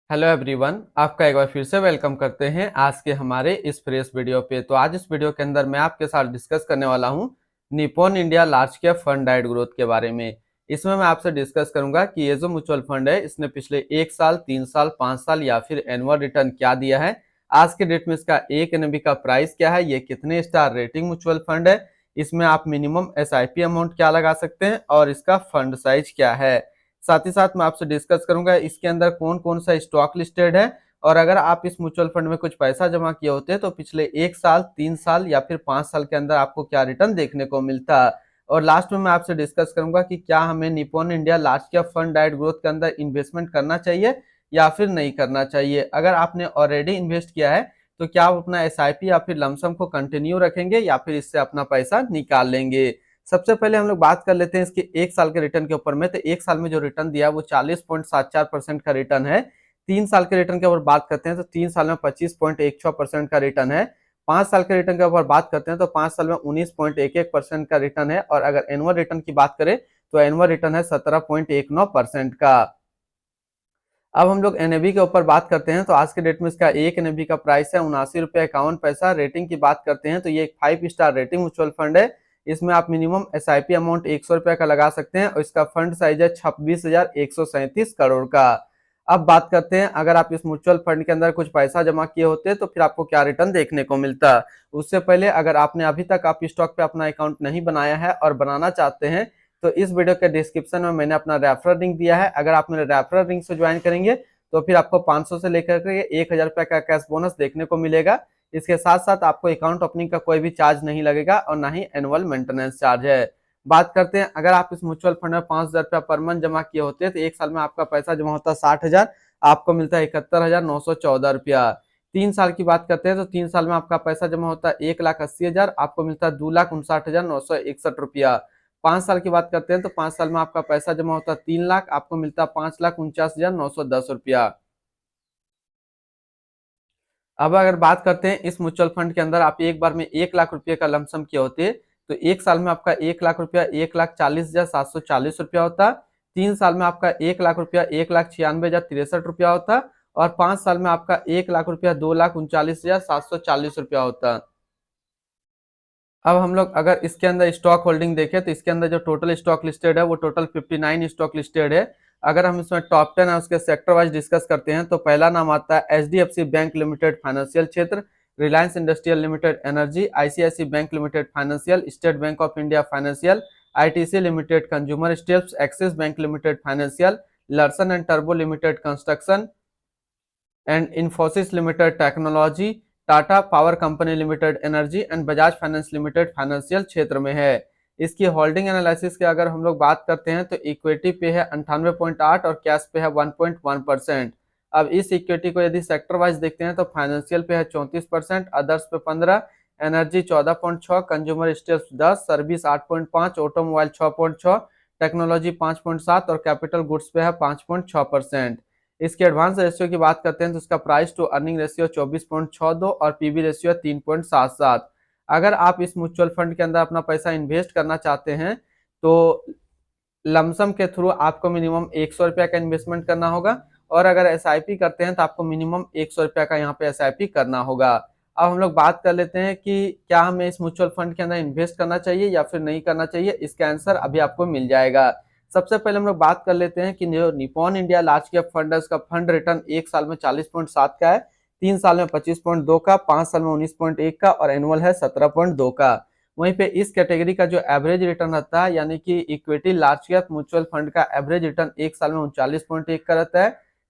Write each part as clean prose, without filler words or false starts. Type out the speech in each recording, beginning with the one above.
Hello everyone, आपका एक बार फिर से वेलकम करते हैं आज के हमारे इस फ्रेश वीडियो पे। तो आज इस वीडियो के अंदर मैं आपके साथ डिस्कस करने वाला हूं Nippon India large cap fund diet growth के बारे में। इसमें मैं आपसे डिस्कस करूंगा कि ये जो म्यूचुअल फंड है इसने पिछले 1 साल, 3 साल, 5 साल या फिर एनुअल रिटर्न क्या दिया है, आज के डेट में इसका एक एनएबी का प्राइस क्या है, ये कितने स्टार रेटिंग म्यूचुअल फंड है, इसमें आप मिनिमम एसआईपी अमाउंट क्या लगा सकते हैं और इसका फंड साइज क्या है। साथ ही साथ मैं आपसे डिस्कस करूंगा इसके अंदर कौन कौन सा स्टॉक लिस्टेड है और अगर आप इस म्यूचुअल फंड में कुछ पैसा जमा किए होते तो पिछले 1 साल, 3 साल या फिर 5 साल के अंदर आपको क्या रिटर्न देखने को मिलता। और लास्ट में मैं आपसे डिस्कस करूंगा कि क्या हमें Nippon India large cap fund diet growth के अंदर इन्वेस्टमेंट करना चाहिए या फिर नहीं करना चाहिए। अगर आपने ऑलरेडी इन्वेस्ट किया है तो क्या आप अपना एसआईपी या फिर लमसम को कंटिन्यू रखेंगे या फिर इससे अपना पैसा निकाल लेंगे। सबसे पहले हम लोग बात कर लेते हैं इसके 1 साल के रिटर्न के ऊपर में। तो 1 साल में जो रिटर्न दिया वो 40.74% का रिटर्न है। 3 साल के रिटर्न के ऊपर बात करते हैं तो 3 साल में 25.16% का रिटर्न है। 5 साल के रिटर्न के ऊपर बात करते हैं तो 5 साल में 19.11% का रिटर्न है। और अगर एनुअल रिटर्न की बात करें तो एनुअल रिटर्न है 17.19% का। अब हम लोग एनएबी के ऊपर बात करते हैं तो आज के डेट में इसका एक एनएबी का प्राइस है 79 रुपये 51 पैसा। रेटिंग की बात करते हैं तो ये एक 5 स्टार रेटिंग म्यूचुअल फंड है। इसमें आप मिनिमम एसआईपी अमाउंट 100 रुपये का लगा सकते हैं और इसका फंड साइज है 26,137 करोड़ का। अब बात करते हैं अगर आप इस म्यूचुअल फंड के अंदर कुछ पैसा जमा किए होते तो फिर आपको क्या रिटर्न देखने को मिलता। उससे पहले अगर आपने अभी तक आप स्टॉक पे अपना अकाउंट नहीं बनाया है और बनाना चाहते हैं तो इस वीडियो के डिस्क्रिप्शन में मैंने अपना रेफरल लिंक दिया है। अगर आप मेरे रेफरल लिंक से ज्वाइन करेंगे तो फिर आपको 500 से लेकर के 1,000 रुपए का कैश बोनस देखने को मिलेगा। इसके साथ साथ आपको अकाउंट ओपनिंग का कोई भी चार्ज नहीं लगेगा और ना ही एनुअल मेंटेनेंस चार्ज है। बात करते हैं अगर आप इस म्यूचुअल फंड में 5,000 रुपया पर मंथ जमा किए होते हैं तो 1 साल में आपका पैसा जमा होता है 60,000, आपको मिलता है 71,914 रुपया। 3 साल की बात करते हैं तो 3 साल में आपका पैसा जमा होता है 1,80,000, आपको मिलता है 2,59,961 रुपया। 5 साल की बात करते हैं तो 5 साल में आपका पैसा जमा होता है 3 लाख, आपको मिलता है 5,49,910 रुपया। अब अगर बात करते हैं इस म्यूचुअल फंड के अंदर आप एक बार में 1 लाख रुपए का लमसम किए होते तो 1 साल में आपका 1 लाख रुपया 1,40,740 रुपया होता। 3 साल में आपका 1 लाख रुपया 1,96,063 रुपया होता और 5 साल में आपका 1 लाख रुपया 2,39,740 रुपया होता। अब हम लोग अगर इसके अंदर स्टॉक होल्डिंग देखें तो इसके अंदर जो टोटल स्टॉक लिस्टेड है वो टोटल 59 स्टॉक लिस्टेड है। अगर हम इसमें टॉप 10 है उसके सेक्टर वाइज डिस्कस करते हैं तो पहला नाम आता है एचडीएफसी बैंक लिमिटेड फाइनेंशियल क्षेत्र, Reliance industrial limited energy, ICICI bank limited financial, State Bank of India financial, ITC limited consumer staples, Axis bank limited financial, Larsen and टर्बो limited construction and Infosys limited technology, Tata power company limited energy and Bajaj finance limited financial क्षेत्र में है। इसकी holding analysis की अगर हम लोग बात करते हैं तो इक्विटी पे है 98.8 और कैश पे है 1.1%। अब इस इक्विटी को यदि सेक्टर वाइज देखते हैं तो फाइनेंशियल पे है 34%, अदर्स पे 15, energy 14.6, consumer steps 10, service 8.5, automobile 6.6, technology 5.7 और कैपिटल गुड्स पे है 5.6%। इसके एडवांस रेशियो की बात करते हैं तो इसका प्राइस टू अर्निंग रेशियो 24.62 और पीबी रेशियो 3.77। अगर आप इस म्यूचुअल फंड के अंदर अपना पैसा इन्वेस्ट करना चाहते हैं तो लमसम के थ्रू आपको मिनिमम 100 रुपया का इन्वेस्टमेंट करना होगा और अगर एसआईपी करते हैं तो आपको मिनिमम 100 रुपया का यहाँ पे एसआईपी करना होगा। अब हम लोग बात कर लेते हैं कि क्या हमें इस म्यूचुअल फंड के अंदर इन्वेस्ट करना चाहिए या फिर नहीं करना चाहिए। इसका आंसर अभी आपको मिल जाएगा। सबसे पहले हम लोग बात कर लेते हैं कि जो Nippon India large cap fund है उसका फंड रिटर्न 1 साल में 40.7 का है, 3 साल में 25.2 का, 5 साल में 19.1 का और एनुअल है 17.2 का। वहीं पे इस कैटेगरी का जो एवरेज रिटर्न रहता है यानी कि equity large cap mutual fund का एवरेज रिटर्न 1 साल में 39.1 का रहता है,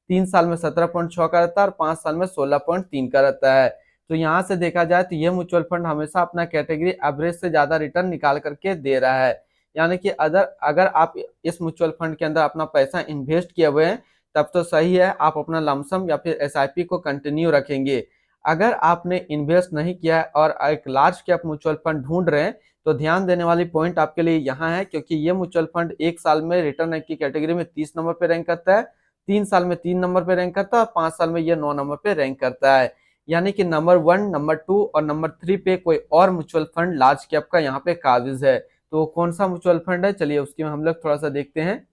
3 साल में 17.6 का रहता है और 5 साल में 16.3 का रहता है। तो यहाँ से देखा जाए तो ये म्यूचुअल फंड हमेशा अपना कैटेगरी एवरेज से ज्यादा रिटर्न निकाल करके दे रहा है। यानी कि अगर आप इस म्यूचुअल फंड के अंदर अपना पैसा इन्वेस्ट किए हुए हैं तब तो सही है, आप अपना लमसम या फिर एसआईपी को कंटिन्यू रखेंगे। अगर आपने इन्वेस्ट नहीं किया है और एक लार्ज कैप म्यूचुअल फंड ढूंढ रहे हैं तो ध्यान देने वाली पॉइंट आपके लिए यहाँ है, क्योंकि ये म्यूचुअल फंड 1 साल में रिटर्न की कैटेगरी में 30 नंबर पे रैंक करता है, 3 साल में 3 नंबर पे रैंक करता है और 5 साल में ये 9 नंबर पे रैंक करता है। यानी कि नंबर 1, नंबर 2 और नंबर 3 पे कोई और म्यूचुअल फंड लार्ज कैप का यहाँ पे काबिज है। तो कौन सा म्यूचुअल फंड है, चलिए उसकी हम लोग थोड़ा सा देखते हैं।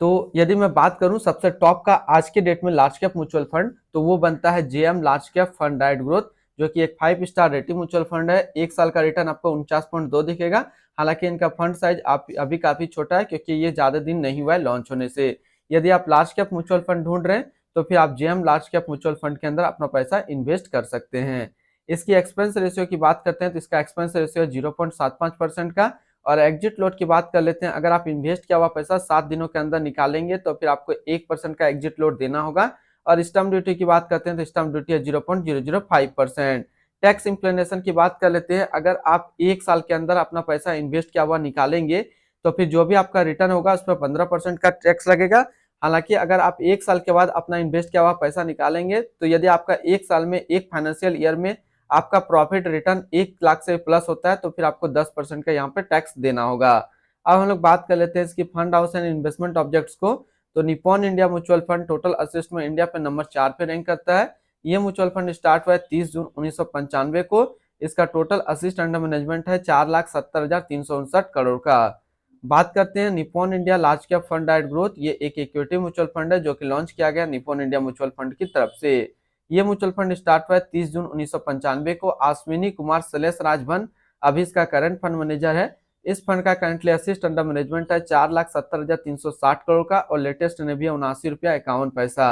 तो यदि मैं बात करूं सबसे टॉप का आज के डेट में लार्ज कैप म्यूचुअल फंड, तो वो बनता है JM large cap fund direct growth, जो कि एक 5 स्टार रेटिंग म्यूचुअल फंड है। एक साल का रिटर्न आपको 49.2 दिखेगा। हालांकि इनका फंड साइज आप अभी काफी छोटा है, क्योंकि ये ज्यादा दिन नहीं हुआ है लॉन्च होने से। यदि आप लार्ज कैप म्यूचुअल फंड ढूंढ रहे हैं तो फिर आप JM large cap mutual fund के अंदर अपना पैसा इन्वेस्ट कर सकते हैं। इसकी एक्सपेंस रेशियो की बात करते हैं तो इसका एक्सपेंस रेशियो 0.75% का। और एग्जिट लोड की बात कर लेते हैं, अगर आप इन्वेस्ट किया हुआ पैसा 7 दिनों के अंदर निकालेंगे तो फिर आपको 1% का एग्जिट लोड देना होगा। और स्टैम्प ड्यूटी की बात करते हैं तो स्टैम्प ड्यूटी है 0.005%। टैक्स इंप्लीमेंटेशन की बात कर लेते हैं, अगर आप एक साल के अंदर अपना पैसा इन्वेस्ट किया हुआ निकालेंगे तो फिर जो भी आपका रिटर्न होगा उस पर 15% का टैक्स लगेगा। हालांकि अगर आप एक साल के बाद अपना इन्वेस्ट किया हुआ पैसा निकालेंगे तो यदि आपका एक साल में एक फाइनेंशियल ईयर में आपका प्रॉफिट रिटर्न 1 लाख से प्लस होता है तो फिर आपको 10% का यहाँ पे टैक्स देना होगा। अब हम लोग बात कर लेते हैं इसकी fund house and investment objects को। तो Nippon India mutual fund total assets में इंडिया पे नंबर 4 पे रैंक करता है। ये म्यूचुअल फंड स्टार्ट हुआ है 30 जून 1995 को। इसका टोटल असिस्ट अंडर मैनेजमेंट है 4,70,359 करोड़ का। बात करते हैं Nippon India large cap fund direct growth. ये एक इक्विटी म्यूचुअल फंड है जो कि लॉन्च किया गया निप्पॉन इंडिया म्यूचुअल फंड की तरफ से। ये म्यूचुअल फंड स्टार्ट हुआ है 30 जून 1995 को। अश्विनी कुमार सलेश राजभन अभी इसका करंट फंड मैनेजर है। इस फंड का करंटली असिस्ट अंडर मैनेजमेंट है 4,70,360 करोड़ का और लेटेस्ट ने भी 79 रुपया 51 पैसा।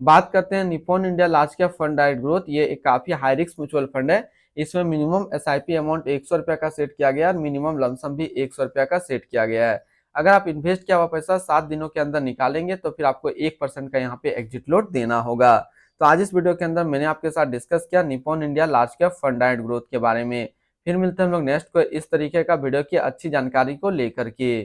बात करते हैं Nippon India large cap fund direct growth. ये एक काफी हाई रिस्क म्यूचुअल फंड है। इसमें मिनिमम एसआईपी अमाउंट 100 रुपया का सेट किया गया है और मिनिमम लमसम भी 100 रुपया का सेट किया गया है। अगर आप इन्वेस्ट किया हुआ पैसा 7 दिनों के अंदर निकालेंगे तो फिर आपको 1% का यहाँ पे एग्जिट लोड देना होगा। तो आज इस वीडियो के अंदर मैंने आपके साथ डिस्कस किया Nippon India large cap fund direct growth के बारे में। फिर मिलते हैं हम लोग नेक्स्ट को इस तरीके का वीडियो की अच्छी जानकारी को लेकर के।